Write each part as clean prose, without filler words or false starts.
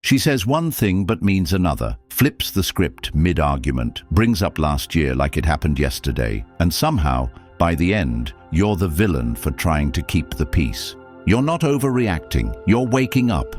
She says one thing but means another, flips the script mid-argument, brings up last year like it happened yesterday, and somehow, by the end, you're the villain for trying to keep the peace. You're not overreacting, you're waking up.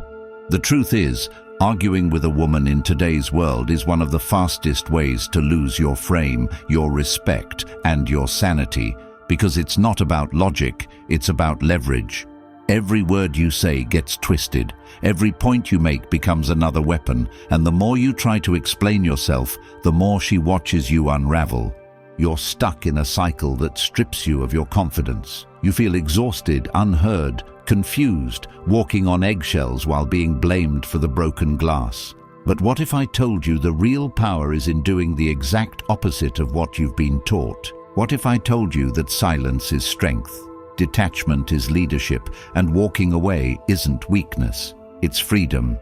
The truth is, arguing with a woman in today's world is one of the fastest ways to lose your frame, your respect, and your sanity, because it's not about logic, it's about leverage. Every word you say gets twisted, every point you make becomes another weapon, and the more you try to explain yourself, the more she watches you unravel. You're stuck in a cycle that strips you of your confidence. You feel exhausted, unheard, confused, walking on eggshells while being blamed for the broken glass. But what if I told you the real power is in doing the exact opposite of what you've been taught? What if I told you that silence is strength, detachment is leadership, and walking away isn't weakness, it's freedom?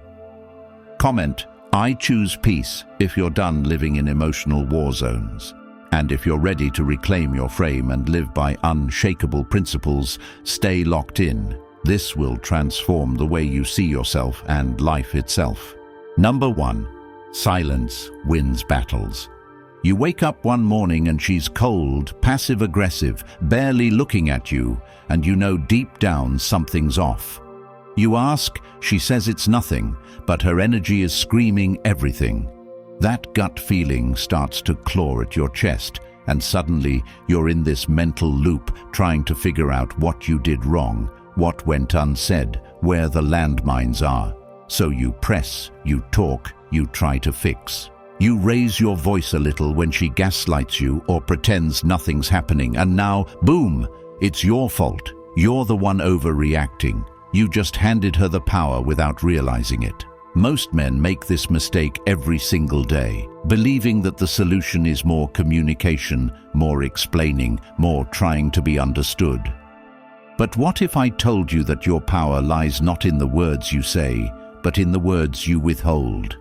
Comment, I choose peace if you're done living in emotional war zones. And if you're ready to reclaim your frame and live by unshakable principles, stay locked in. This will transform the way you see yourself and life itself. Number 1. Silence wins battles. You wake up one morning and she's cold, passive-aggressive, barely looking at you, and you know deep down something's off. You ask, she says it's nothing, but her energy is screaming everything. That gut feeling starts to claw at your chest, and suddenly you're in this mental loop trying to figure out what you did wrong, what went unsaid, where the landmines are. So you press, you talk, you try to fix. You raise your voice a little when she gaslights you or pretends nothing's happening, and now, boom, it's your fault. You're the one overreacting. You just handed her the power without realizing it. Most men make this mistake every single day, believing that the solution is more communication, more explaining, more trying to be understood. But what if I told you that your power lies not in the words you say, but in the words you withhold?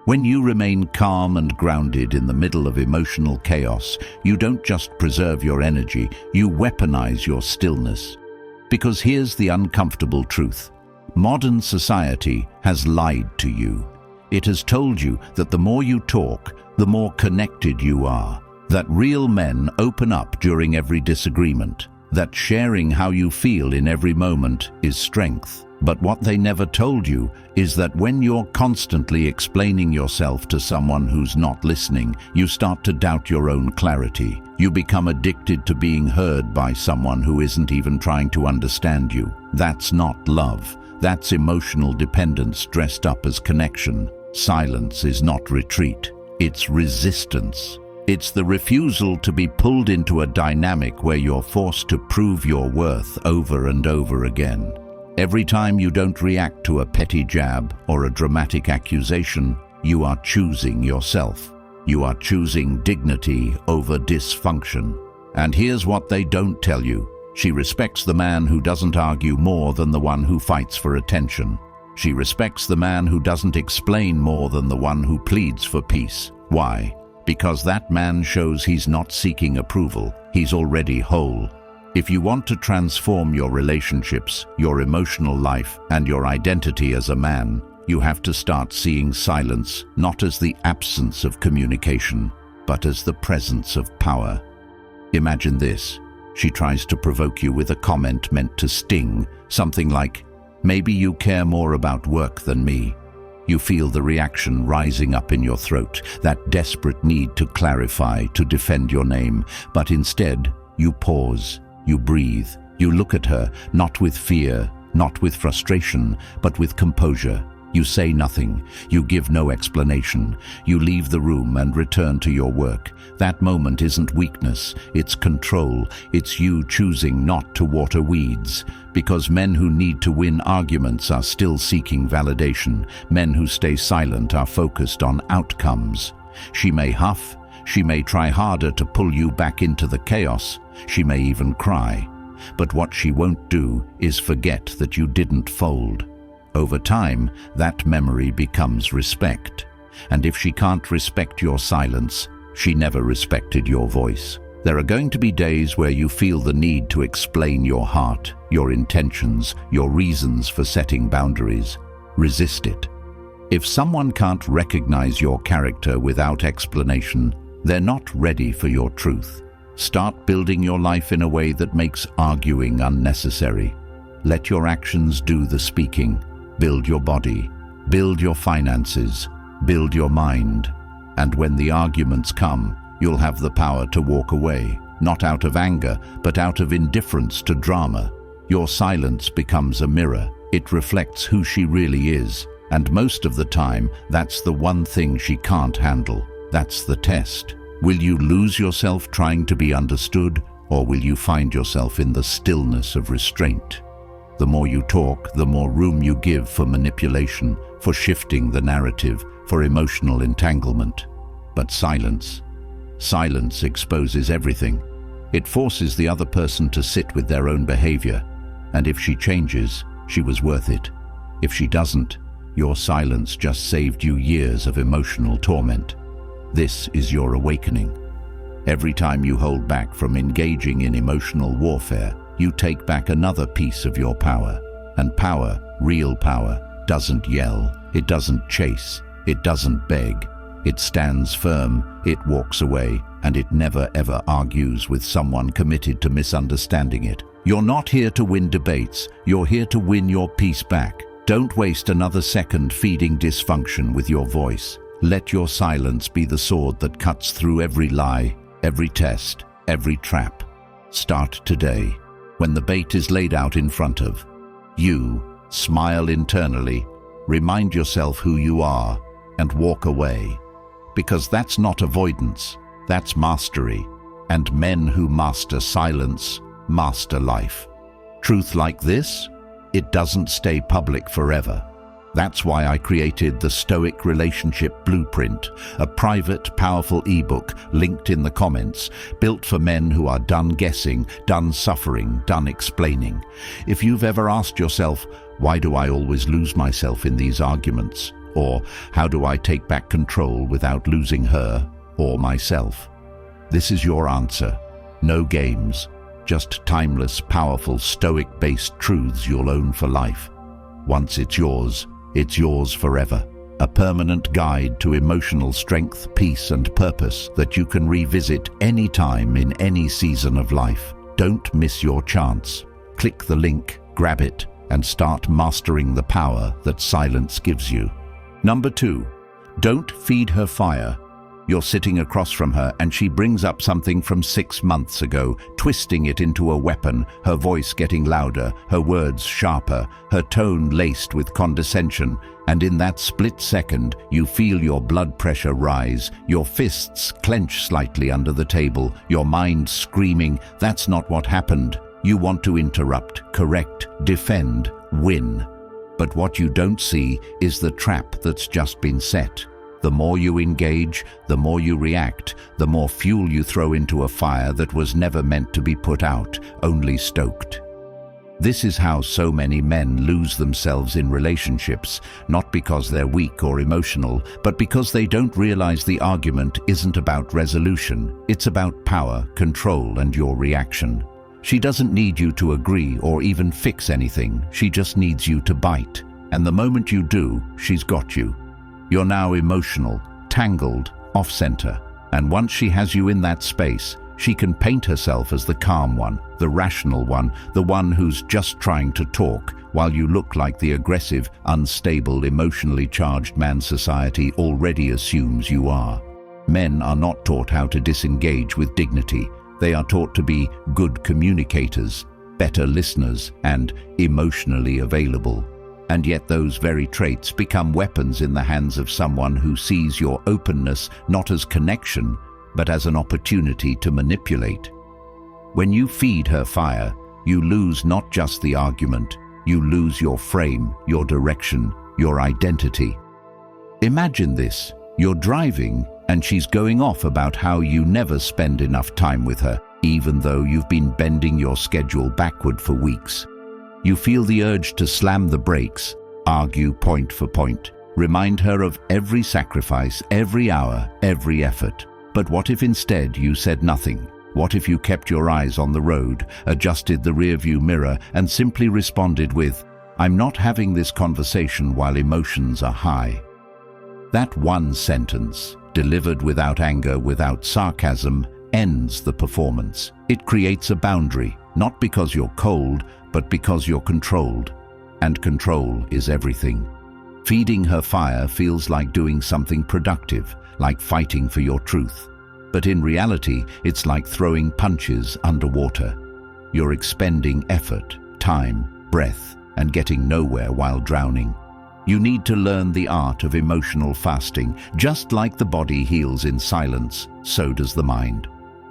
When you remain calm and grounded in the middle of emotional chaos, you don't just preserve your energy, you weaponize your stillness. Because here's the uncomfortable truth. Modern society has lied to you. It has told you that the more you talk, the more connected you are, that real men open up during every disagreement, that sharing how you feel in every moment is strength. But what they never told you is that when you're constantly explaining yourself to someone who's not listening, you start to doubt your own clarity. You become addicted to being heard by someone who isn't even trying to understand you. That's not love. That's emotional dependence dressed up as connection. Silence is not retreat. It's resistance. It's the refusal to be pulled into a dynamic where you're forced to prove your worth over and over again. Every time you don't react to a petty jab or a dramatic accusation, you are choosing yourself. You are choosing dignity over dysfunction. And here's what they don't tell you. She respects the man who doesn't argue more than the one who fights for attention. She respects the man who doesn't explain more than the one who pleads for peace. Why? Because that man shows he's not seeking approval. He's already whole. If you want to transform your relationships, your emotional life, and your identity as a man, you have to start seeing silence not as the absence of communication, but as the presence of power. Imagine this. She tries to provoke you with a comment meant to sting, something like, "Maybe you care more about work than me." You feel the reaction rising up in your throat, that desperate need to clarify, to defend your name. But instead, you pause, you breathe, you look at her, not with fear, not with frustration, but with composure. You say nothing, you give no explanation. You leave the room and return to your work. That moment isn't weakness, it's control. It's you choosing not to water weeds. Because men who need to win arguments are still seeking validation. Men who stay silent are focused on outcomes. She may huff, she may try harder to pull you back into the chaos. She may even cry. But what she won't do is forget that you didn't fold. Over time, that memory becomes respect. And if she can't respect your silence, she never respected your voice. There are going to be days where you feel the need to explain your heart, your intentions, your reasons for setting boundaries. Resist it. If someone can't recognize your character without explanation, they're not ready for your truth. Start building your life in a way that makes arguing unnecessary. Let your actions do the speaking. Build your body, build your finances, build your mind. And when the arguments come, you'll have the power to walk away, not out of anger, but out of indifference to drama. Your silence becomes a mirror. It reflects who she really is. And most of the time, that's the one thing she can't handle. That's the test. Will you lose yourself trying to be understood, or will you find yourself in the stillness of restraint? The more you talk, the more room you give for manipulation, for shifting the narrative, for emotional entanglement. But silence exposes everything. It forces the other person to sit with their own behavior. And if she changes, she was worth it. If she doesn't, your silence just saved you years of emotional torment. This is your awakening. Every time you hold back from engaging in emotional warfare, you take back another piece of your power. And power, real power, doesn't yell, it doesn't chase, it doesn't beg. It stands firm, it walks away, and it never ever argues with someone committed to misunderstanding it. You're not here to win debates, you're here to win your peace back. Don't waste another second feeding dysfunction with your voice. Let your silence be the sword that cuts through every lie, every test, every trap. Start today. When the bait is laid out in front of you, smile internally, remind yourself who you are, and walk away. Because that's not avoidance, that's mastery. And men who master silence, master life. Truth like this? It doesn't stay public forever. That's why I created the Stoic Relationship Blueprint, a private, powerful ebook linked in the comments, built for men who are done guessing, done suffering, done explaining. If you've ever asked yourself, why do I always lose myself in these arguments? Or how do I take back control without losing her or myself? This is your answer. No games. Just timeless, powerful, Stoic-based truths you'll own for life. Once it's yours forever. A permanent guide to emotional strength, peace, and purpose that you can revisit any time in any season of life. Don't miss your chance. Click the link, grab it, and start mastering the power that silence gives you. Number 2, don't feed her fire. You're sitting across from her and she brings up something from 6 months ago, twisting it into a weapon, her voice getting louder, her words sharper, her tone laced with condescension. And in that split second, you feel your blood pressure rise, your fists clench slightly under the table, your mind screaming, that's not what happened. You want to interrupt, correct, defend, win. But what you don't see is the trap that's just been set. The more you engage, the more you react, the more fuel you throw into a fire that was never meant to be put out, only stoked. This is how so many men lose themselves in relationships, not because they're weak or emotional, but because they don't realize the argument isn't about resolution. It's about power, control, and your reaction. She doesn't need you to agree or even fix anything. She just needs you to bite. And the moment you do, she's got you. You're now emotional, tangled, off-center. And once she has you in that space, she can paint herself as the calm one, the rational one, the one who's just trying to talk, while you look like the aggressive, unstable, emotionally charged man society already assumes you are. Men are not taught how to disengage with dignity. They are taught to be good communicators, better listeners, and emotionally available. And yet those very traits become weapons in the hands of someone who sees your openness not as connection, but as an opportunity to manipulate. When you feed her fire, you lose not just the argument, you lose your frame, your direction, your identity. Imagine this. You're driving and she's going off about how you never spend enough time with her, even though you've been bending your schedule backward for weeks. You feel the urge to slam the brakes, argue point for point, remind her of every sacrifice, every hour, every effort. But what if instead you said nothing? What if you kept your eyes on the road, adjusted the rearview mirror, and simply responded with, "I'm not having this conversation while emotions are high. That one sentence, delivered without anger, without sarcasm, ends the performance. It creates a boundary, not because you're cold, but because you're controlled. And control is everything. Feeding her fire feels like doing something productive, like fighting for your truth. But in reality, it's like throwing punches underwater. You're expending effort, time, breath, and getting nowhere while drowning. You need to learn the art of emotional fasting. Just like the body heals in silence, so does the mind.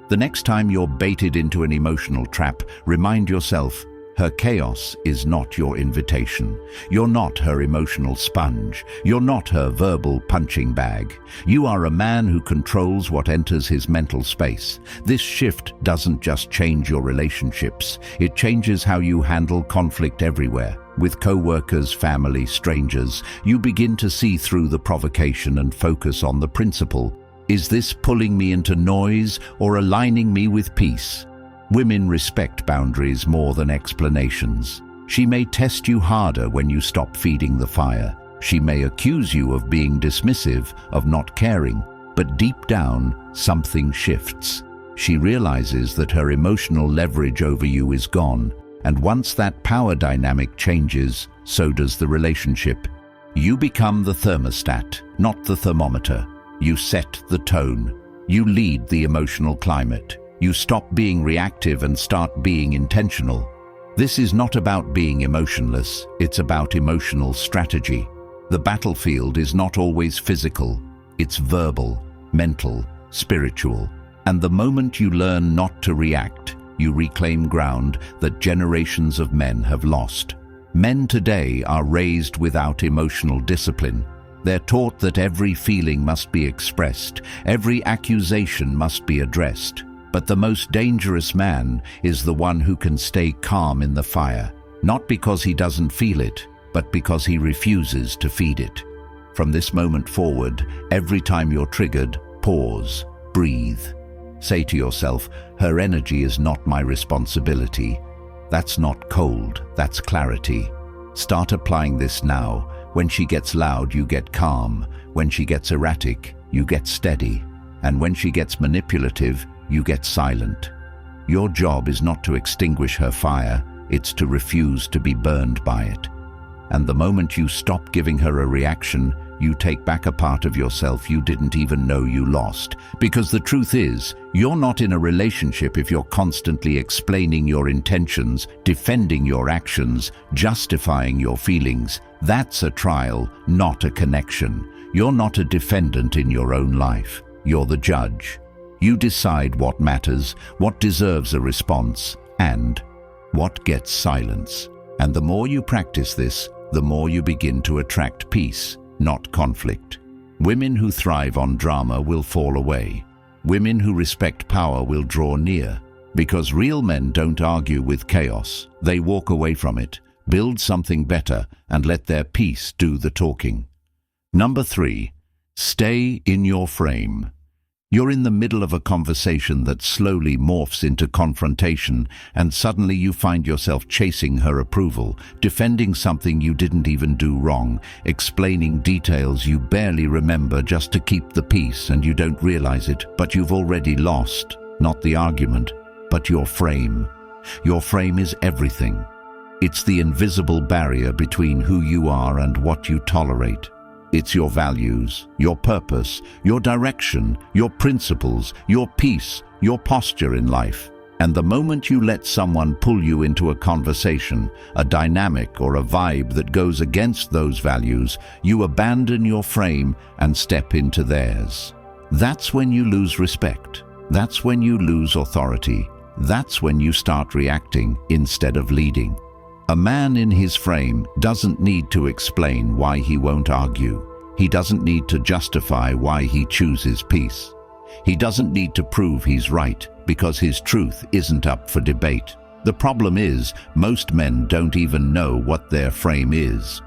The next time you're baited into an emotional trap, remind yourself, her chaos is not your invitation. You're not her emotional sponge. You're not her verbal punching bag. You are a man who controls what enters his mental space. This shift doesn't just change your relationships. It changes how you handle conflict everywhere. With co-workers, family, strangers, you begin to see through the provocation and focus on the principle. Is this pulling me into noise or aligning me with peace? Women respect boundaries more than explanations. She may test you harder when you stop feeding the fire. She may accuse you of being dismissive, of not caring, but deep down, something shifts. She realizes that her emotional leverage over you is gone, and once that power dynamic changes, so does the relationship. You become the thermostat, not the thermometer. You set the tone. You lead the emotional climate. You stop being reactive and start being intentional. This is not about being emotionless, it's about emotional strategy. The battlefield is not always physical, it's verbal, mental, spiritual. And the moment you learn not to react, you reclaim ground that generations of men have lost. Men today are raised without emotional discipline. They're taught that every feeling must be expressed, every accusation must be addressed. But the most dangerous man is the one who can stay calm in the fire, not because he doesn't feel it, but because he refuses to feed it. From this moment forward, every time you're triggered, pause, breathe. Say to yourself, her energy is not my responsibility. That's not cold, that's clarity. Start applying this now. When she gets loud, you get calm. When she gets erratic, you get steady. And when she gets manipulative, you get silent. Your job is not to extinguish her fire, it's to refuse to be burned by it. And the moment you stop giving her a reaction, you take back a part of yourself you didn't even know you lost. Because the truth is, you're not in a relationship if you're constantly explaining your intentions, defending your actions, justifying your feelings. That's a trial, not a connection. You're not a defendant in your own life. You're the judge. You decide what matters, what deserves a response, and what gets silence. And the more you practice this, the more you begin to attract peace, not conflict. Women who thrive on drama will fall away. Women who respect power will draw near. Because real men don't argue with chaos. They walk away from it, build something better, and let their peace do the talking. Number 3, stay in your frame. You're in the middle of a conversation that slowly morphs into confrontation, and suddenly you find yourself chasing her approval, defending something you didn't even do wrong, explaining details you barely remember just to keep the peace, and you don't realize it, but you've already lost, not the argument, but your frame. Your frame is everything. It's the invisible barrier between who you are and what you tolerate. It's your values, your purpose, your direction, your principles, your peace, your posture in life. And the moment you let someone pull you into a conversation, a dynamic or a vibe that goes against those values, you abandon your frame and step into theirs. That's when you lose respect. That's when you lose authority. That's when you start reacting instead of leading. A man in his frame doesn't need to explain why he won't argue. He doesn't need to justify why he chooses peace. He doesn't need to prove he's right, because his truth isn't up for debate. The problem is, most men don't even know what their frame is.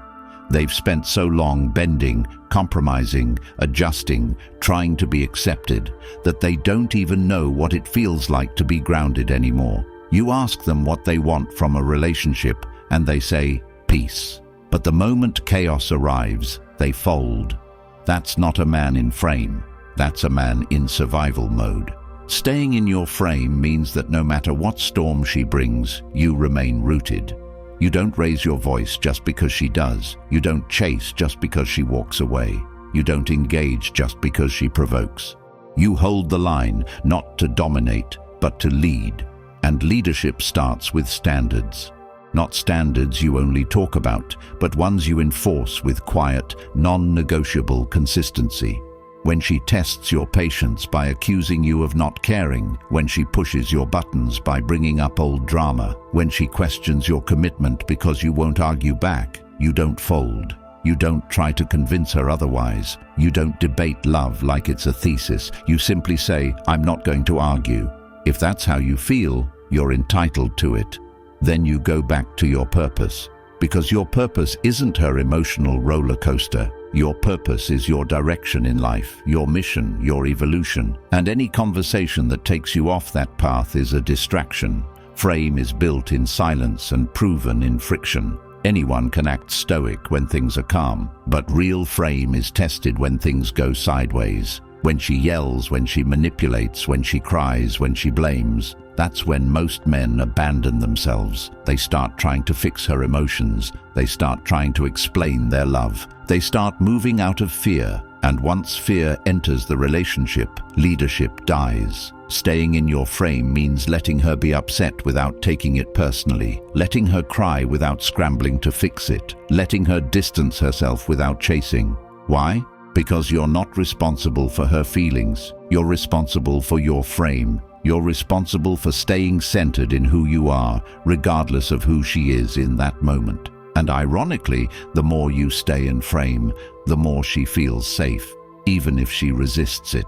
They've spent so long bending, compromising, adjusting, trying to be accepted, that they don't even know what it feels like to be grounded anymore. You ask them what they want from a relationship, and they say, peace. But the moment chaos arrives, they fold. That's not a man in frame. That's a man in survival mode. Staying in your frame means that no matter what storm she brings, you remain rooted. You don't raise your voice just because she does. You don't chase just because she walks away. You don't engage just because she provokes. You hold the line, not to dominate, but to lead. And leadership starts with standards. Not standards you only talk about, but ones you enforce with quiet, non-negotiable consistency. When she tests your patience by accusing you of not caring, when she pushes your buttons by bringing up old drama, when she questions your commitment because you won't argue back, you don't fold. You don't try to convince her otherwise. You don't debate love like it's a thesis. You simply say, "I'm not going to argue." If that's how you feel, you're entitled to it. Then you go back to your purpose. Because your purpose isn't her emotional roller coaster. Your purpose is your direction in life, your mission, your evolution. And any conversation that takes you off that path is a distraction. Frame is built in silence and proven in friction. Anyone can act stoic when things are calm, but real frame is tested when things go sideways. When she yells, when she manipulates, when she cries, when she blames. That's when most men abandon themselves. They start trying to fix her emotions. They start trying to explain their love. They start moving out of fear. And once fear enters the relationship, leadership dies. Staying in your frame means letting her be upset without taking it personally, letting her cry without scrambling to fix it, letting her distance herself without chasing. Why? Because you're not responsible for her feelings. You're responsible for your frame. You're responsible for staying centered in who you are, regardless of who she is in that moment. And ironically, the more you stay in frame, the more she feels safe, even if she resists it.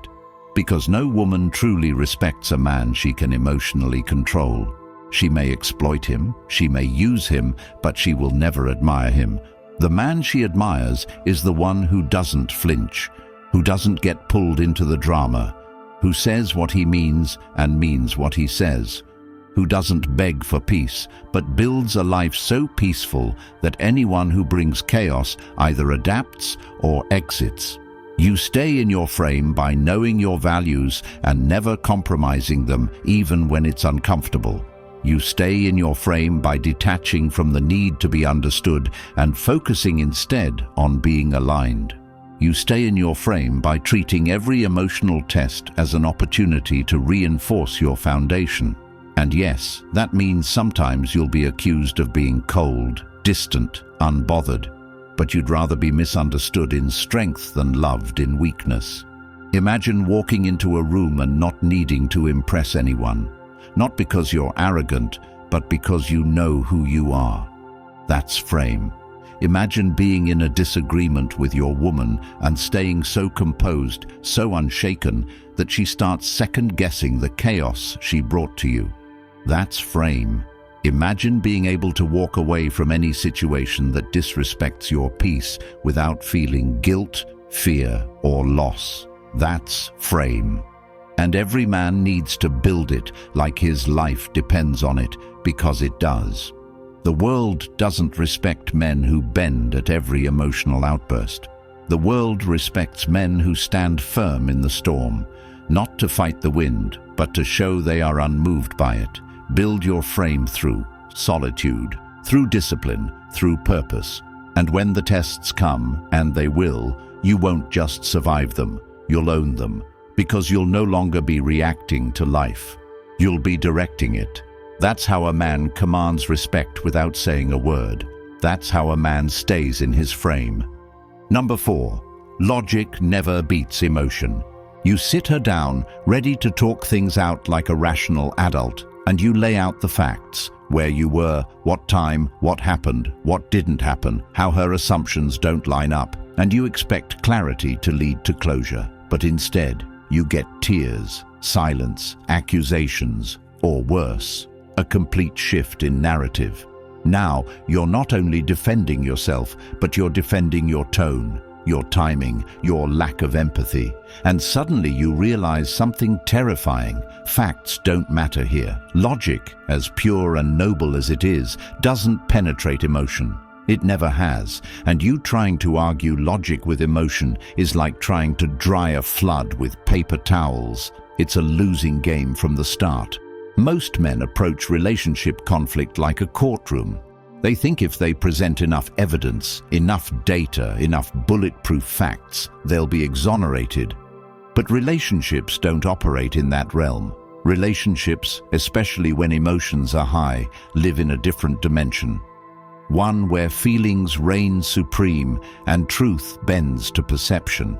Because no woman truly respects a man she can emotionally control. She may exploit him, she may use him, but she will never admire him. The man she admires is the one who doesn't flinch, who doesn't get pulled into the drama, who says what he means and means what he says, who doesn't beg for peace, but builds a life so peaceful that anyone who brings chaos either adapts or exits. You stay in your frame by knowing your values and never compromising them, even when it's uncomfortable. You stay in your frame by detaching from the need to be understood and focusing instead on being aligned. You stay in your frame by treating every emotional test as an opportunity to reinforce your foundation. And yes, that means sometimes you'll be accused of being cold, distant, unbothered. But you'd rather be misunderstood in strength than loved in weakness. Imagine walking into a room and not needing to impress anyone. Not because you're arrogant, but because you know who you are. That's frame. Imagine being in a disagreement with your woman and staying so composed, so unshaken, that she starts second-guessing the chaos she brought to you. That's frame. Imagine being able to walk away from any situation that disrespects your peace without feeling guilt, fear, or loss. That's frame. And every man needs to build it like his life depends on it, because it does. The world doesn't respect men who bend at every emotional outburst. The world respects men who stand firm in the storm, not to fight the wind, but to show they are unmoved by it. Build your frame through solitude, through discipline, through purpose. And when the tests come, and they will, you won't just survive them, you'll own them, because you'll no longer be reacting to life. You'll be directing it. That's how a man commands respect without saying a word. That's how a man stays in his frame. Number 4, logic never beats emotion. You sit her down, ready to talk things out like a rational adult, and you lay out the facts, where you were, what time, what happened, what didn't happen, how her assumptions don't line up, and you expect clarity to lead to closure. But instead, you get tears, silence, accusations, or worse, a complete shift in narrative. Now, you're not only defending yourself, but you're defending your tone, your timing, your lack of empathy. And suddenly you realize something terrifying. Facts don't matter here. Logic, as pure and noble as it is, doesn't penetrate emotion. It never has, and you trying to argue logic with emotion is like trying to dry a flood with paper towels. It's a losing game from the start. Most men approach relationship conflict like a courtroom. They think if they present enough evidence, enough data, enough bulletproof facts, they'll be exonerated. But relationships don't operate in that realm. Relationships, especially when emotions are high, live in a different dimension. One where feelings reign supreme and truth bends to perception.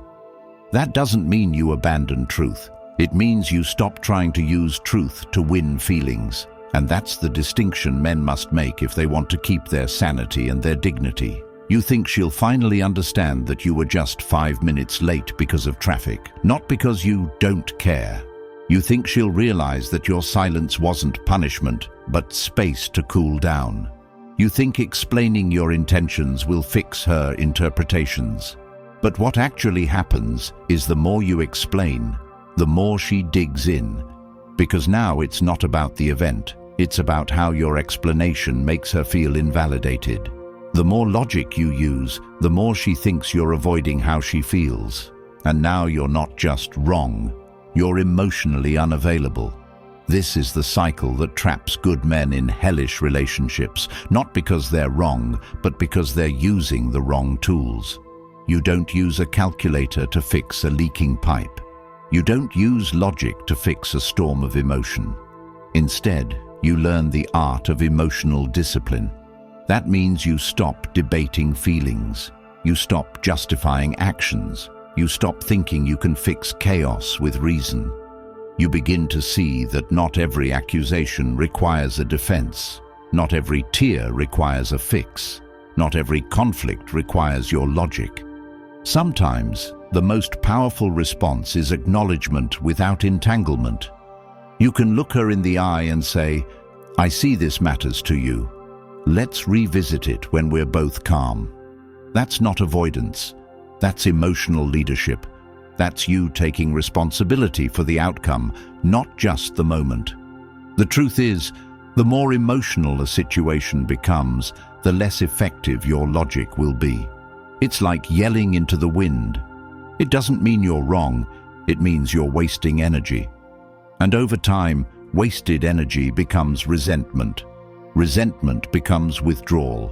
That doesn't mean you abandon truth. It means you stop trying to use truth to win feelings. And that's the distinction men must make if they want to keep their sanity and their dignity. You think she'll finally understand that you were just 5 minutes late because of traffic, not because you don't care. You think she'll realize that your silence wasn't punishment, but space to cool down. You think explaining your intentions will fix her interpretations. But what actually happens is the more you explain, the more she digs in. Because now it's not about the event, it's about how your explanation makes her feel invalidated. The more logic you use, the more she thinks you're avoiding how she feels. And now you're not just wrong, you're emotionally unavailable. This is the cycle that traps good men in hellish relationships, not because they're wrong, but because they're using the wrong tools. You don't use a calculator to fix a leaking pipe. You don't use logic to fix a storm of emotion. Instead, you learn the art of emotional discipline. That means you stop debating feelings. You stop justifying actions. You stop thinking you can fix chaos with reason. You begin to see that not every accusation requires a defense. Not every tear requires a fix. Not every conflict requires your logic. Sometimes, the most powerful response is acknowledgement without entanglement. You can look her in the eye and say, "I see this matters to you. Let's revisit it when we're both calm." That's not avoidance. That's emotional leadership. That's you taking responsibility for the outcome, not just the moment. The truth is, the more emotional a situation becomes, the less effective your logic will be. It's like yelling into the wind. It doesn't mean you're wrong, it means you're wasting energy. And over time, wasted energy becomes resentment. Resentment becomes withdrawal.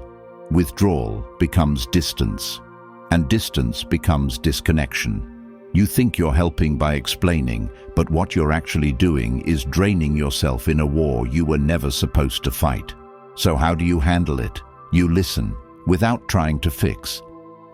Withdrawal becomes distance. And distance becomes disconnection. You think you're helping by explaining, but what you're actually doing is draining yourself in a war you were never supposed to fight. So how do you handle it? You listen, without trying to fix.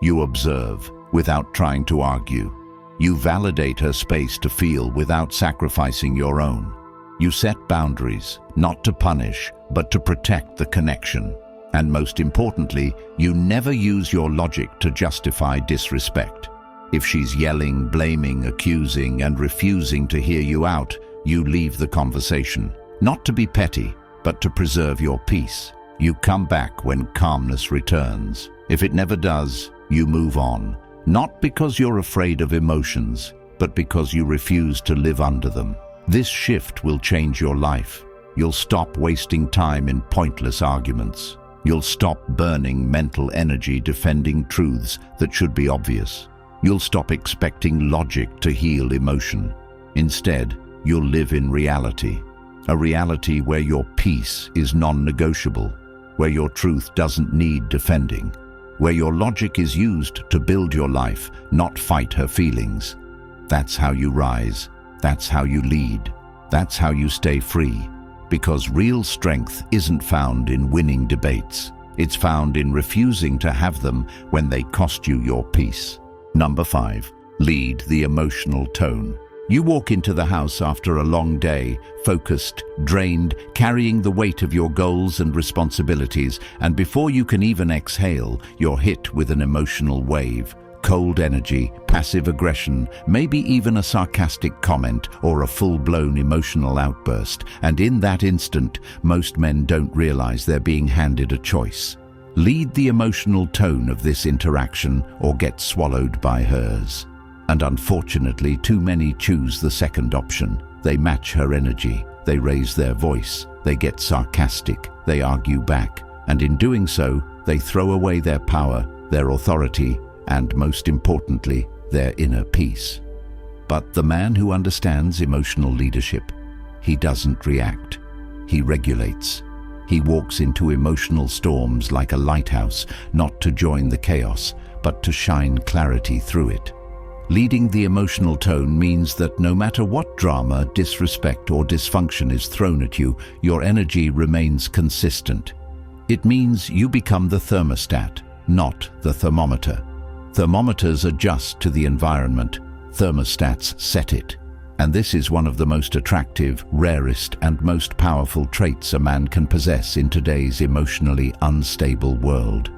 You observe, without trying to argue. You validate her space to feel without sacrificing your own. You set boundaries, not to punish, but to protect the connection. And most importantly, you never use your logic to justify disrespect. If she's yelling, blaming, accusing, and refusing to hear you out, you leave the conversation. Not to be petty, but to preserve your peace. You come back when calmness returns. If it never does, you move on. Not because you're afraid of emotions, but because you refuse to live under them. This shift will change your life. You'll stop wasting time in pointless arguments. You'll stop burning mental energy defending truths that should be obvious. You'll stop expecting logic to heal emotion. Instead, you'll live in reality. A reality where your peace is non-negotiable, where your truth doesn't need defending, where your logic is used to build your life, not fight her feelings. That's how you rise. That's how you lead. That's how you stay free. Because real strength isn't found in winning debates. It's found in refusing to have them when they cost you your peace. Number 5. Lead the emotional tone. You walk into the house after a long day, focused, drained, carrying the weight of your goals and responsibilities, and before you can even exhale, you're hit with an emotional wave. Cold energy, passive aggression, maybe even a sarcastic comment or a full-blown emotional outburst. And in that instant, most men don't realize they're being handed a choice. Lead the emotional tone of this interaction or get swallowed by hers. And unfortunately, too many choose the second option. They match her energy, they raise their voice, they get sarcastic, they argue back, and in doing so, They throw away their power, their authority, and most importantly, their inner peace. But the man who understands emotional leadership, he doesn't react. He regulates. He walks into emotional storms like a lighthouse, not to join the chaos, but to shine clarity through it. Leading the emotional tone means that no matter what drama, disrespect, or dysfunction is thrown at you, your energy remains consistent. It means you become the thermostat, not the thermometer. Thermometers adjust to the environment. Thermostats set it. And this is one of the most attractive, rarest, and most powerful traits a man can possess in today's emotionally unstable world.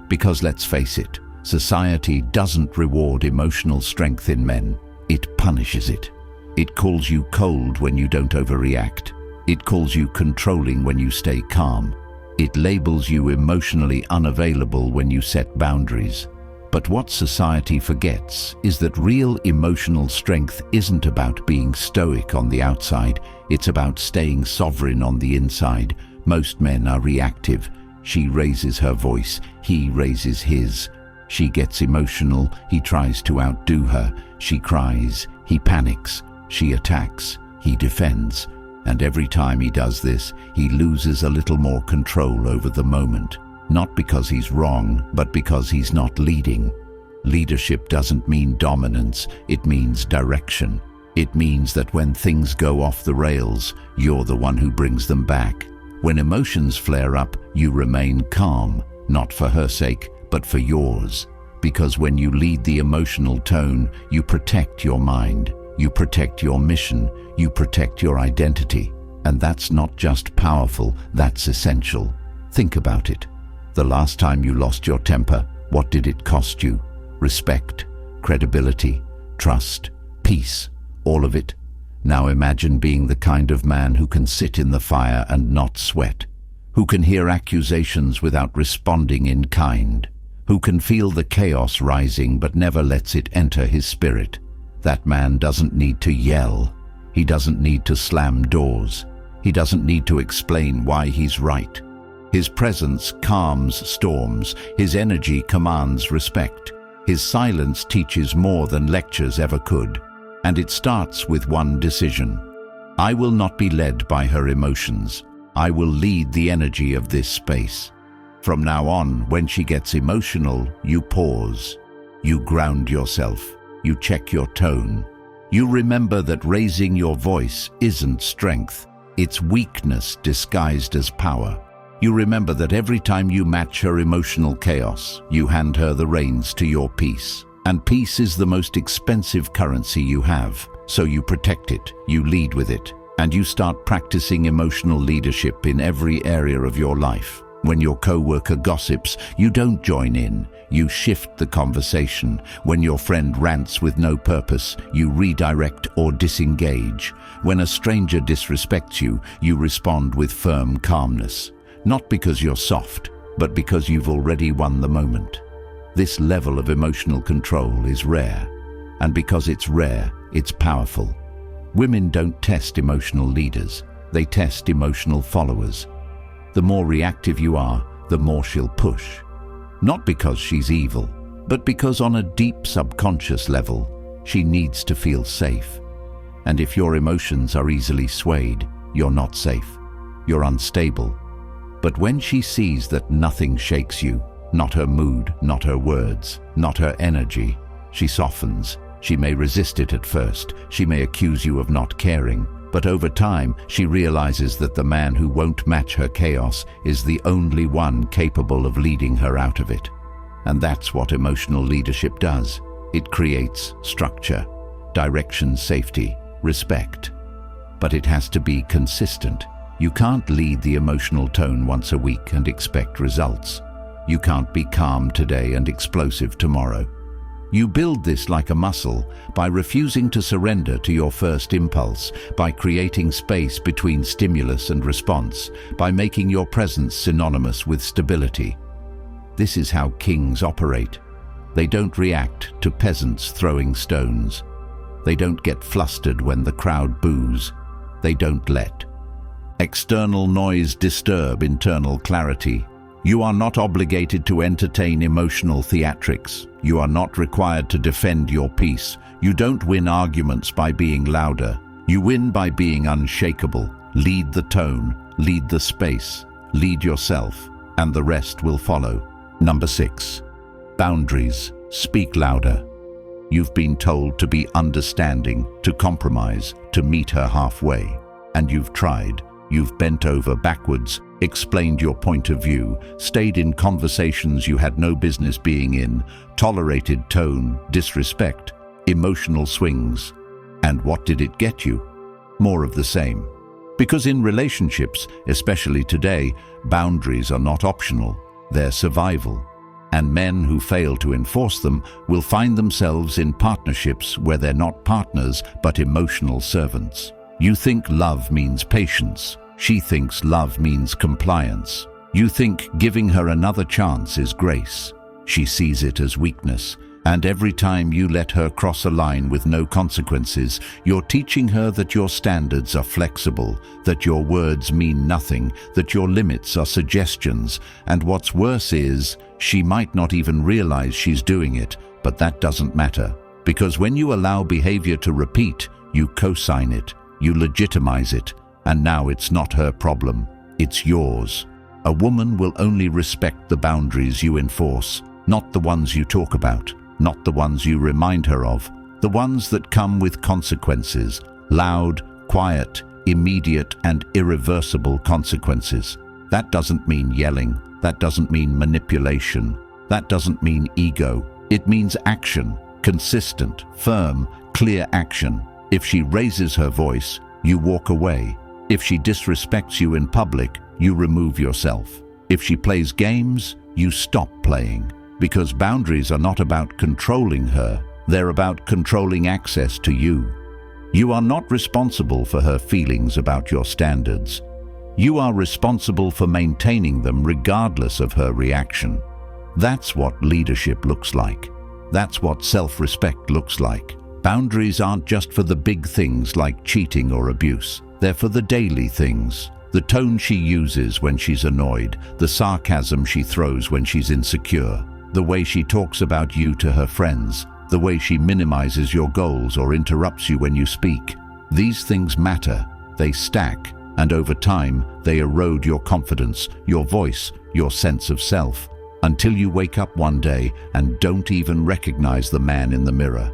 Because let's face it, society doesn't reward emotional strength in men. It punishes it. It calls you cold when you don't overreact. It calls you controlling when you stay calm. It labels you emotionally unavailable when you set boundaries. But what society forgets is that real emotional strength isn't about being stoic on the outside. It's about staying sovereign on the inside. Most men are reactive. She raises her voice, he raises his. She gets emotional, he tries to outdo her. She cries, he panics. She attacks, he defends. And every time he does this, he loses a little more control over the moment. Not because he's wrong, but because he's not leading. Leadership doesn't mean dominance, it means direction. It means that when things go off the rails, you're the one who brings them back. When emotions flare up, you remain calm, not for her sake, but for yours. Because when you lead the emotional tone, you protect your mind, you protect your mission, you protect your identity. And that's not just powerful, that's essential. Think about it. The last time you lost your temper, what did it cost you? Respect, credibility, trust, peace, all of it. Now imagine being the kind of man who can sit in the fire and not sweat, who can hear accusations without responding in kind, who can feel the chaos rising but never lets it enter his spirit. That man doesn't need to yell. He doesn't need to slam doors. He doesn't need to explain why he's right. His presence calms storms. His energy commands respect. His silence teaches more than lectures ever could. And it starts with one decision. I will not be led by her emotions. I will lead the energy of this space. From now on, when she gets emotional, you pause. You ground yourself. You check your tone. You remember that raising your voice isn't strength. It's weakness disguised as power. You remember that every time you match her emotional chaos, you hand her the reins to your peace. And peace is the most expensive currency you have. So you protect it, you lead with it, and you start practicing emotional leadership in every area of your life. When your coworker gossips, you don't join in, you shift the conversation. When your friend rants with no purpose, you redirect or disengage. When a stranger disrespects you, you respond with firm calmness. Not because you're soft, but because you've already won the moment. This level of emotional control is rare, and because it's rare, it's powerful. Women don't test emotional leaders, they test emotional followers. The more reactive you are, the more she'll push. Not because she's evil, but because on a deep subconscious level, she needs to feel safe. And if your emotions are easily swayed, you're not safe. You're unstable. But when she sees that nothing shakes you, not her mood, not her words, not her energy, she softens. She may resist it at first. She may accuse you of not caring. But over time, she realizes that the man who won't match her chaos is the only one capable of leading her out of it. And that's what emotional leadership does. It creates structure, direction, safety, respect. But it has to be consistent. You can't lead the emotional tone once a week and expect results. You can't be calm today and explosive tomorrow. You build this like a muscle by refusing to surrender to your first impulse, by creating space between stimulus and response, by making your presence synonymous with stability. This is how kings operate. They don't react to peasants throwing stones. They don't get flustered when the crowd boos. They don't let external noise disturb internal clarity. You are not obligated to entertain emotional theatrics. You are not required to defend your peace. You don't win arguments by being louder. You win by being unshakable. Lead the tone, lead the space, lead yourself, and the rest will follow. Number 6. Boundaries. Speak louder. You've been told to be understanding, to compromise, to meet her halfway. And you've tried. You've bent over backwards, explained your point of view, stayed in conversations you had no business being in, tolerated tone, disrespect, emotional swings. And what did it get you? More of the same. Because in relationships, especially today, boundaries are not optional, they're survival. And men who fail to enforce them will find themselves in partnerships where they're not partners but emotional servants. You think love means patience. She thinks love means compliance. You think giving her another chance is grace. She sees it as weakness. And every time you let her cross a line with no consequences, you're teaching her that your standards are flexible, that your words mean nothing, that your limits are suggestions. And what's worse is, she might not even realize she's doing it, but that doesn't matter. Because when you allow behavior to repeat, you co-sign it, you legitimize it, and now it's not her problem, it's yours. A woman will only respect the boundaries you enforce, not the ones you talk about. Not the ones you remind her of, the ones that come with consequences, loud, quiet, immediate and irreversible consequences. That doesn't mean yelling, that doesn't mean manipulation, that doesn't mean ego. It means action, consistent, firm, clear action. If she raises her voice, you walk away. If she disrespects you in public, you remove yourself. If she plays games, you stop playing. Because boundaries are not about controlling her, they're about controlling access to you. You are not responsible for her feelings about your standards. You are responsible for maintaining them regardless of her reaction. That's what leadership looks like. That's what self-respect looks like. Boundaries aren't just for the big things like cheating or abuse. They're for the daily things. The tone she uses when she's annoyed, the sarcasm she throws when she's insecure, the way she talks about you to her friends, the way she minimizes your goals or interrupts you when you speak. These things matter, they stack, and over time they erode your confidence, your voice, your sense of self, until you wake up one day and don't even recognize the man in the mirror.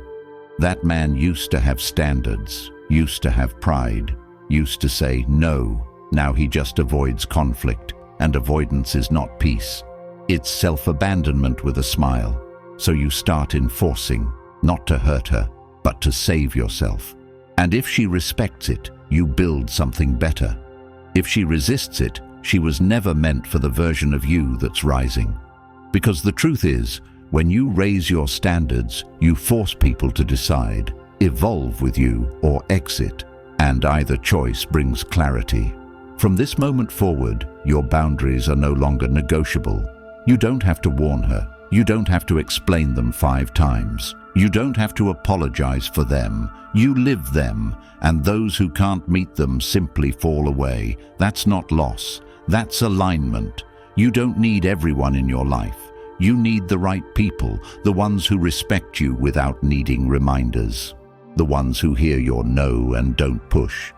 That man used to have standards, used to have pride, used to say no. Now he just avoids conflict, and avoidance is not peace. It's self-abandonment with a smile. So you start enforcing, not to hurt her, but to save yourself. And if she respects it, you build something better. If she resists it, she was never meant for the version of you that's rising. Because the truth is, when you raise your standards, you force people to decide, evolve with you or exit, and either choice brings clarity. From this moment forward, your boundaries are no longer negotiable. You don't have to warn her. You don't have to explain them 5 times. You don't have to apologize for them. You live them, and those who can't meet them simply fall away. That's not loss. That's alignment. You don't need everyone in your life. You need the right people, the ones who respect you without needing reminders. The ones who hear your no and don't push.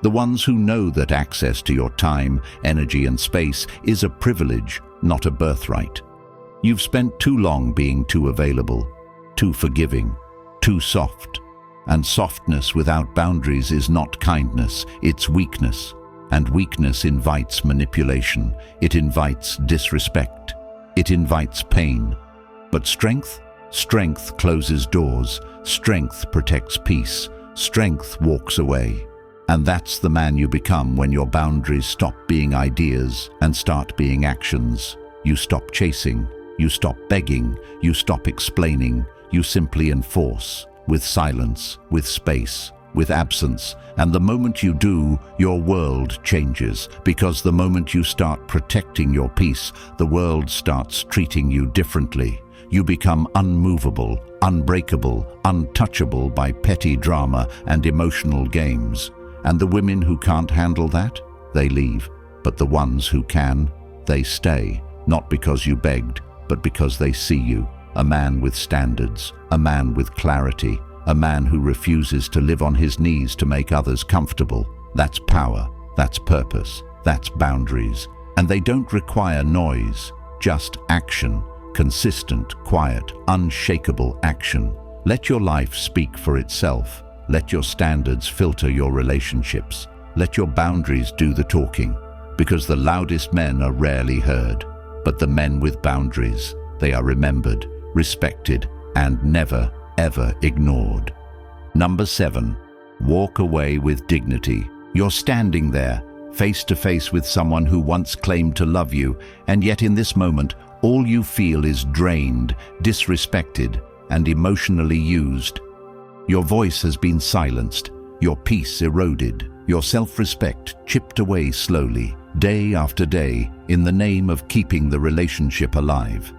The ones who know that access to your time, energy and space is a privilege, not a birthright. You've spent too long being too available, too forgiving, too soft. And softness without boundaries is not kindness, it's weakness. And weakness invites manipulation, it invites disrespect, it invites pain. But strength? Strength closes doors, strength protects peace, strength walks away. And that's the man you become when your boundaries stop being ideas and start being actions. You stop chasing, you stop begging, you stop explaining, you simply enforce, with silence, with space, with absence. And the moment you do, your world changes, because the moment you start protecting your peace, the world starts treating you differently. You become unmovable, unbreakable, untouchable by petty drama and emotional games. And the women who can't handle that, they leave. But the ones who can, they stay. not because you begged, but because they see you. A man with standards, a man with clarity, a man who refuses to live on his knees to make others comfortable. That's power, that's purpose, that's boundaries. And they don't require noise, just action, consistent, quiet, unshakable action. Let your life speak for itself. Let your standards filter your relationships. Let your boundaries do the talking, because the loudest men are rarely heard. But the men with boundaries, they are remembered, respected, and never, ever ignored. Number 7, walk away with dignity. You're standing there, face to face with someone who once claimed to love you, and yet in this moment, all you feel is drained, disrespected, and emotionally used. Your voice has been silenced, your peace eroded, your self-respect chipped away slowly, day after day, in the name of keeping the relationship alive.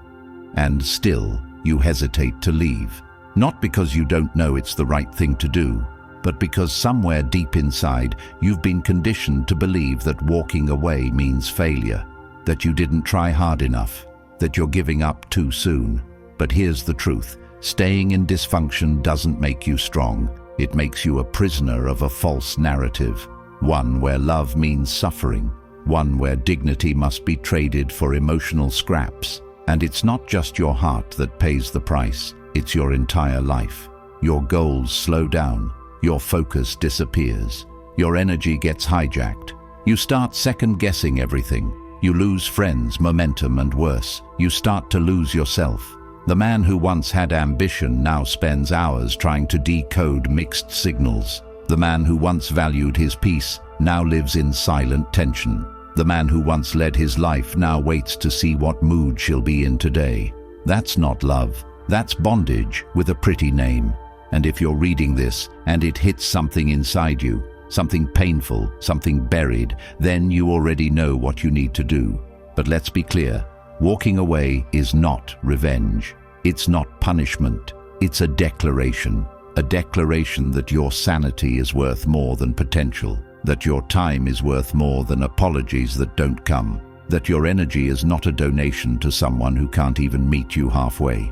And still, you hesitate to leave. Not because you don't know it's the right thing to do, but because somewhere deep inside, you've been conditioned to believe that walking away means failure, that you didn't try hard enough, that you're giving up too soon. But here's the truth. Staying in dysfunction doesn't make you strong. It makes you a prisoner of a false narrative, one where love means suffering, one where dignity must be traded for emotional scraps. And it's not just your heart that pays the price, it's your entire life. Your goals slow down, your focus disappears, your energy gets hijacked. You start second-guessing everything. You lose friends, momentum, and worse, you start to lose yourself. The man who once had ambition now spends hours trying to decode mixed signals. The man who once valued his peace now lives in silent tension. The man who once led his life now waits to see what mood she'll be in today. That's not love. That's bondage with a pretty name. And if you're reading this and it hits something inside you, something painful, something buried, then you already know what you need to do. But let's be clear. Walking away is not revenge. It's not punishment. It's a declaration that your sanity is worth more than potential, that your time is worth more than apologies that don't come, that your energy is not a donation to someone who can't even meet you halfway.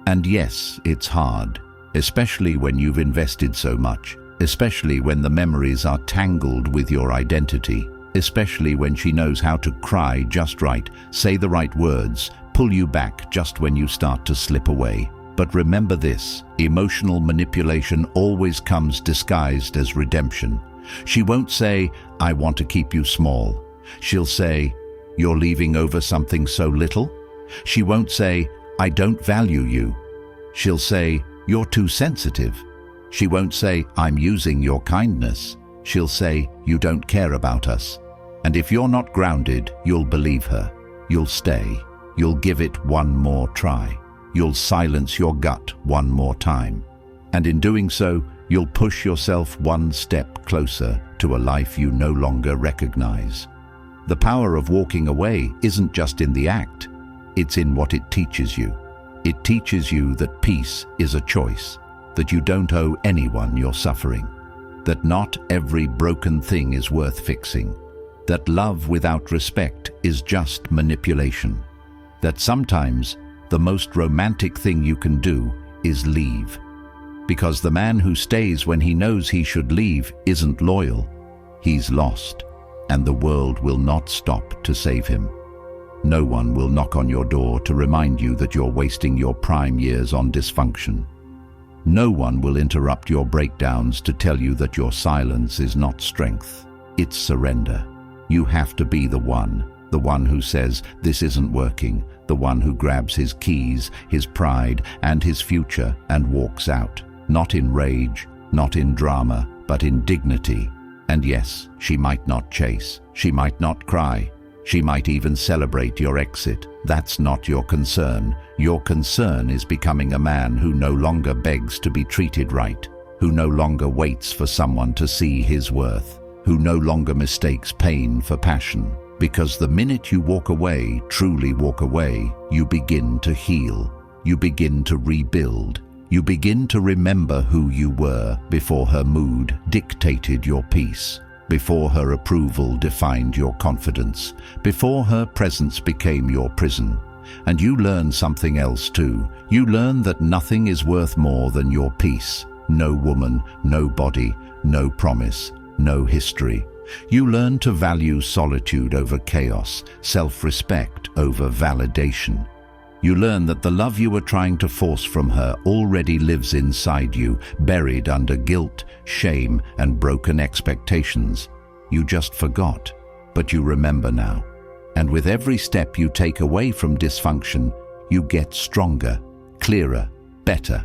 And yes, it's hard, especially when you've invested so much, especially when the memories are tangled with your identity, especially when she knows how to cry just right, say the right words, pull you back just when you start to slip away. But remember this, emotional manipulation always comes disguised as redemption. She won't say, "I want to keep you small." She'll say, "You're leaving over something so little?" She won't say, "I don't value you." She'll say, "You're too sensitive." She won't say, "I'm using your kindness." She'll say, "You don't care about us." And if you're not grounded, you'll believe her. You'll stay. You'll give it one more try. You'll silence your gut one more time. And in doing so, you'll push yourself one step closer to a life you no longer recognize. The power of walking away isn't just in the act, it's in what it teaches you. It teaches you that peace is a choice, that you don't owe anyone your suffering, that not every broken thing is worth fixing, that love without respect is just manipulation, that sometimes the most romantic thing you can do is leave. Because the man who stays when he knows he should leave isn't loyal. He's lost, and the world will not stop to save him. No one will knock on your door to remind you that you're wasting your prime years on dysfunction. No one will interrupt your breakdowns to tell you that your silence is not strength. It's surrender. You have to be the one who says, "This isn't working," the one who grabs his keys, his pride, and his future and walks out. Not in rage, not in drama, but in dignity. And yes, she might not chase, she might not cry, she might even celebrate your exit. That's not your concern. Your concern is becoming a man who no longer begs to be treated right, who no longer waits for someone to see his worth, who no longer mistakes pain for passion. Because the minute you walk away, truly walk away, you begin to heal, you begin to rebuild, you begin to remember who you were before her mood dictated your peace. before her approval defined your confidence, before her presence became your prison. And you learn something else too. You learn that nothing is worth more than your peace. No woman, no body, no promise, no history. You learn to value solitude over chaos, self-respect over validation. You learn that the love you were trying to force from her already lives inside you, buried under guilt, shame, and broken expectations. You just forgot, but you remember now. And with every step you take away from dysfunction, you get stronger, clearer, better.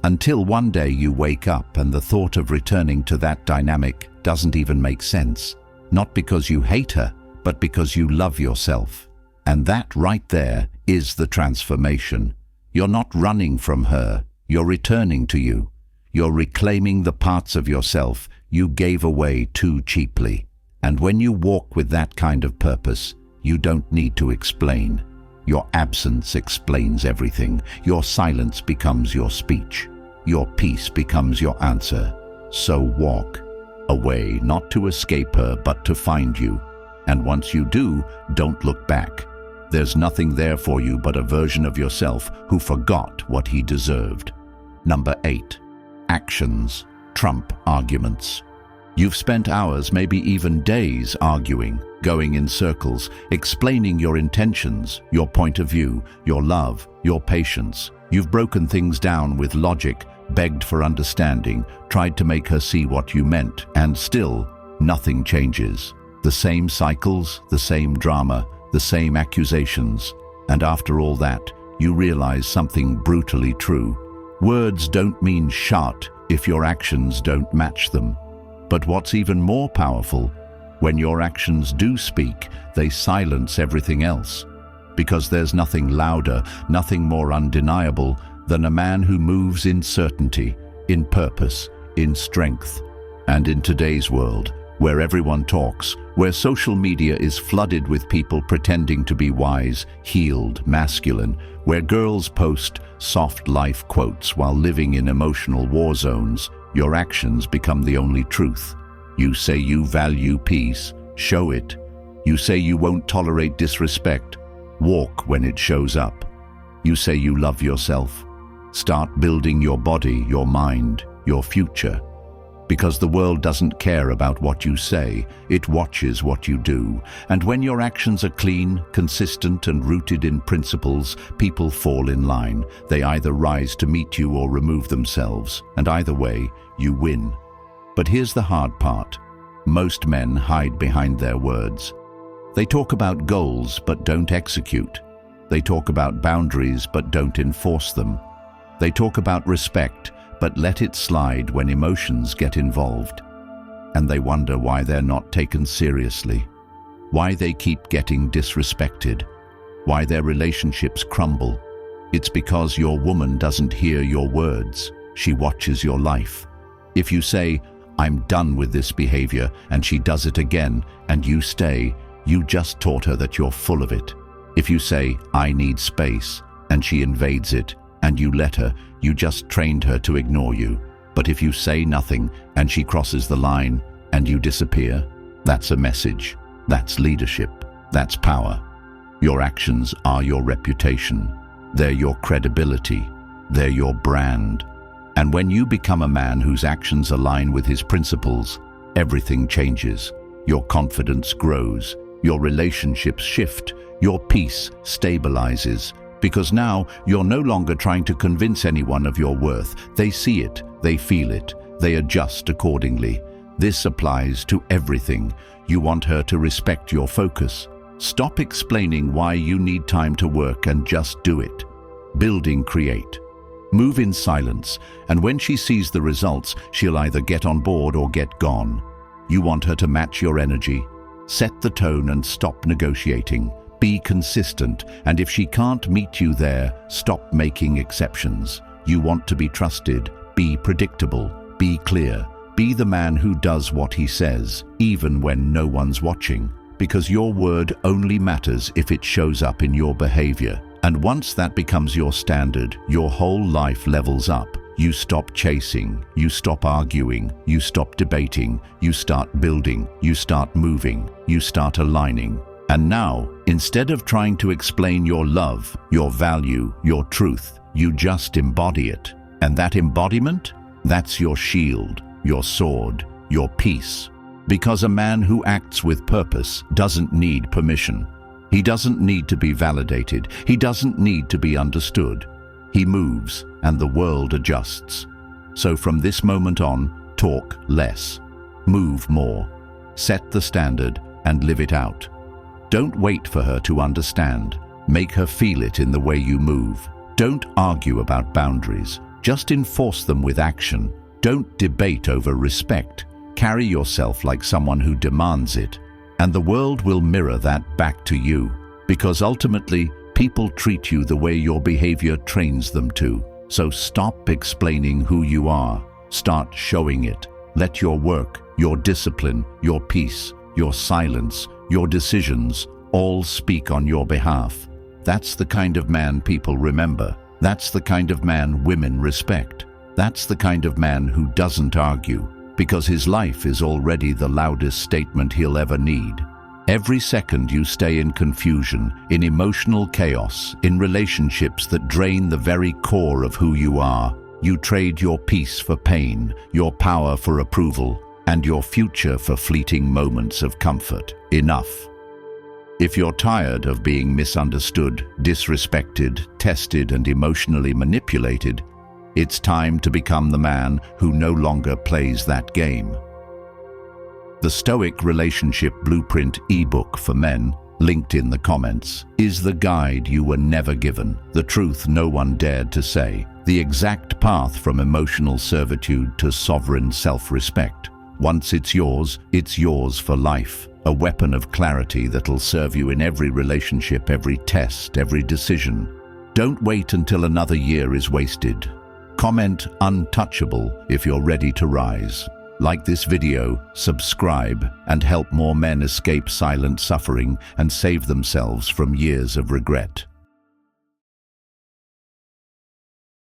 Until one day you wake up and the thought of returning to that dynamic doesn't even make sense. Not because you hate her, but because you love yourself. And that right there is the transformation. You're not running from her, you're returning to you. You're reclaiming the parts of yourself you gave away too cheaply. And when you walk with that kind of purpose, you don't need to explain. Your absence explains everything. Your silence becomes your speech. Your peace becomes your answer. So walk away, not to escape her, but to find you. And once you do, don't look back. There's nothing there for you but a version of yourself who forgot what he deserved. Number 8. Actions trump arguments. You've spent hours, maybe even days, arguing, going in circles, explaining your intentions, your point of view, your love, your patience. You've broken things down with logic, begged for understanding, tried to make her see what you meant, and still, nothing changes. The same cycles, the same drama, the same accusations. And after all that, you realize something brutally true. Words don't mean shut if your actions don't match them. But what's even more powerful, when your actions do speak, they silence everything else. Because there's nothing louder, nothing more undeniable than a man who moves in certainty, in purpose, in strength. And in today's world, where everyone talks, where social media is flooded with people pretending to be wise, healed, masculine, where girls post soft life quotes while living in emotional war zones, your actions become the only truth. You say you value peace, show it. You say you won't tolerate disrespect, walk when it shows up. You say you love yourself. Start building your body, your mind, your future. Because the world doesn't care about what you say, it watches what you do. And when your actions are clean, consistent, and rooted in principles, people fall in line. They either rise to meet you or remove themselves, and either way, you win. But here's the hard part. Most men hide behind their words. They talk about goals but don't execute. They talk about boundaries but don't enforce them. They talk about respect but let it slide when emotions get involved. And they wonder why they're not taken seriously, why they keep getting disrespected, why their relationships crumble. It's because your woman doesn't hear your words, she watches your life. If you say, "I'm done with this behavior," and she does it again, and you stay, you just taught her that you're full of it. If you say, "I need space," and she invades it, and you let her, you just trained her to ignore you. But if you say nothing and she crosses the line and you disappear, that's a message. That's leadership. That's power. Your actions are your reputation. They're your credibility. They're your brand. And when you become a man whose actions align with his principles, everything changes. Your confidence grows. Your relationships shift. Your peace stabilizes. Because now you're no longer trying to convince anyone of your worth. They see it, they feel it, they adjust accordingly. This applies to everything. You want her to respect your focus. Stop explaining why you need time to work and just do it. Building, create. Move in silence, and when she sees the results, she'll either get on board or get gone. You want her to match your energy. Set the tone and stop negotiating. Be consistent, and if she can't meet you there, stop making exceptions. You want to be trusted. Be predictable. Be clear. Be the man who does what he says, even when no one's watching. Because your word only matters if it shows up in your behavior. And once that becomes your standard, your whole life levels up. You stop chasing, you stop arguing, you stop debating, you start building, you start moving, you start aligning. And now, instead of trying to explain your love, your value, your truth, you just embody it. And that embodiment? That's your shield, your sword, your peace. Because a man who acts with purpose doesn't need permission. He doesn't need to be validated. He doesn't need to be understood. He moves, and the world adjusts. So from this moment on, talk less. Move more. Set the standard and live it out. Don't wait for her to understand. Make her feel it in the way you move. Don't argue about boundaries. Just enforce them with action. Don't debate over respect. Carry yourself like someone who demands it. And the world will mirror that back to you. Because ultimately, people treat you the way your behavior trains them to. So stop explaining who you are. Start showing it. Let your work, your discipline, your peace, your silence, your decisions all speak on your behalf. That's the kind of man people remember. That's the kind of man women respect. That's the kind of man who doesn't argue, because his life is already the loudest statement he'll ever need. Every second you stay in confusion, in emotional chaos, in relationships that drain the very core of who you are, you trade your peace for pain, your power for approval, and your future for fleeting moments of comfort. Enough. If you're tired of being misunderstood, disrespected, tested, and emotionally manipulated, it's time to become the man who no longer plays that game. The Stoic Relationship Blueprint ebook for men, linked in the comments, is the guide you were never given, the truth no one dared to say, the exact path from emotional servitude to sovereign self-respect. Once it's yours for life, a weapon of clarity that'll serve you in every relationship, every test, every decision. Don't wait until another year is wasted. Comment untouchable if you're ready to rise. Like this video, subscribe, and help more men escape silent suffering and save themselves from years of regret.